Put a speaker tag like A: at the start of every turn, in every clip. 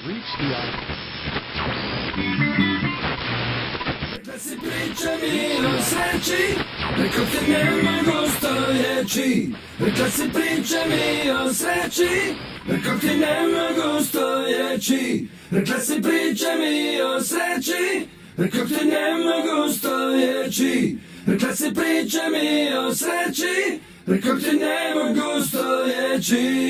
A: reach the island.
B: Rekle si priče mi o sreći, preko te nema gostojeći. Rekle si priče mi o sreći, preko te nema gostojeći. Rekle si priče mi o sreći, preko te nema gostojeći. Rekle si priče mi o sreći, preko te nema gostojeći.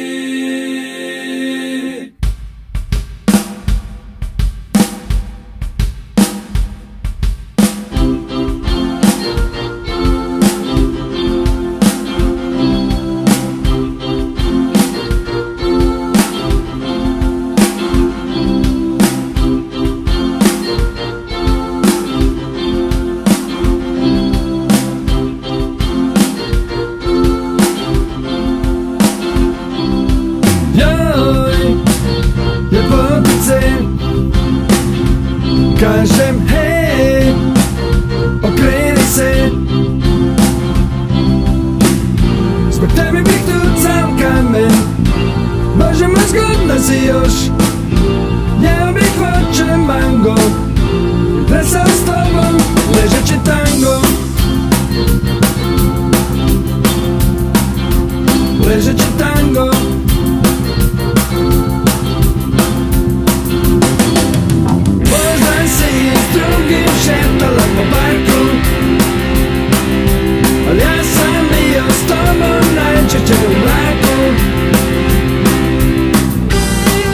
B: Kažem hej, okreni se, zbog tebe bih tucam kamen. Bože moj, zgodna si još, jeo bih voće mango, plesao s tobom ležeći tango, ležeći tango. Šetala po parku, ali ja sam bio s tobom najčešće u mraku.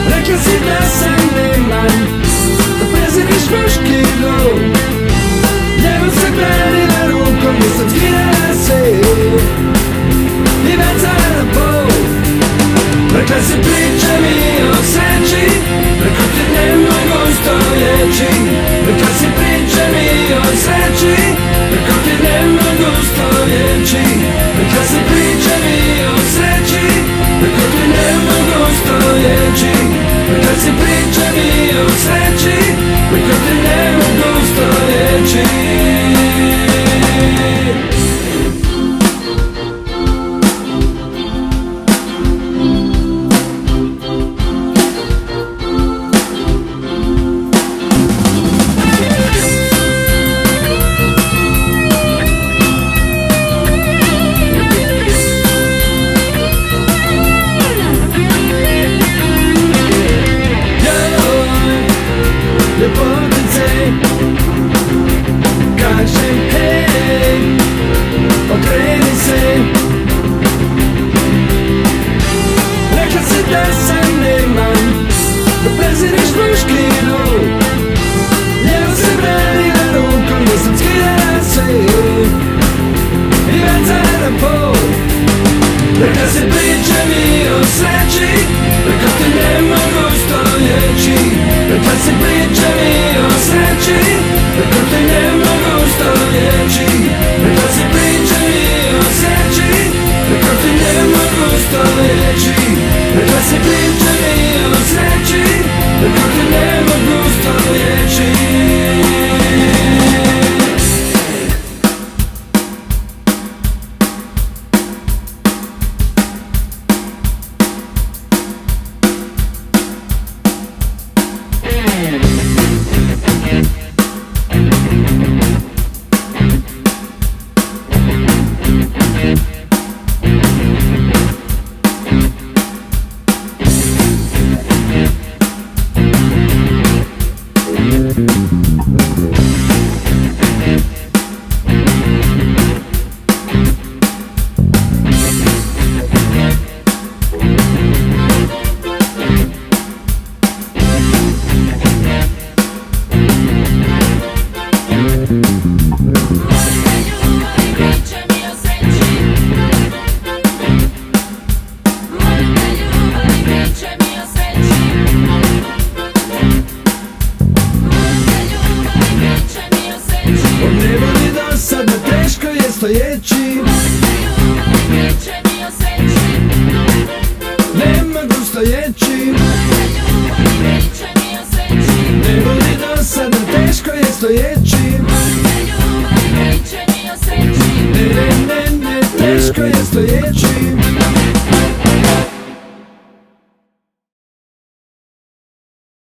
B: Rekla si da sam neman, da preziriš muški rol. Ljevo se branila rukom, nisam skidala se i bacala na pol. Rekla si priče mi o sreći, preko te nema gostojeći. Rekla si priče mi o sreći, preko te nema gostojeći. Rekla si priče mi o sreći, preko te nema gostojeći. Rekla si priče mi o sreći, preko te nema gostojeći. Kažem hej, okreni se, rekla si da sam neman, da preziriš muški rol. Ljevo se branila rukom, nisam skidala se i bacala na pol. Rekla si priče mi o sreći, preko te nema gostojeći. Rekla si priče mi o sreći, preko te nema gostojeći. Rekla si priče mi o sreći, preko te nema gostojeći. Rekla si priče mi o sreći, preko te nema gostojeći. Stojeći, nema gustojeći, ne voli dosadno, teško je stojeći, ne, teško je stojeći.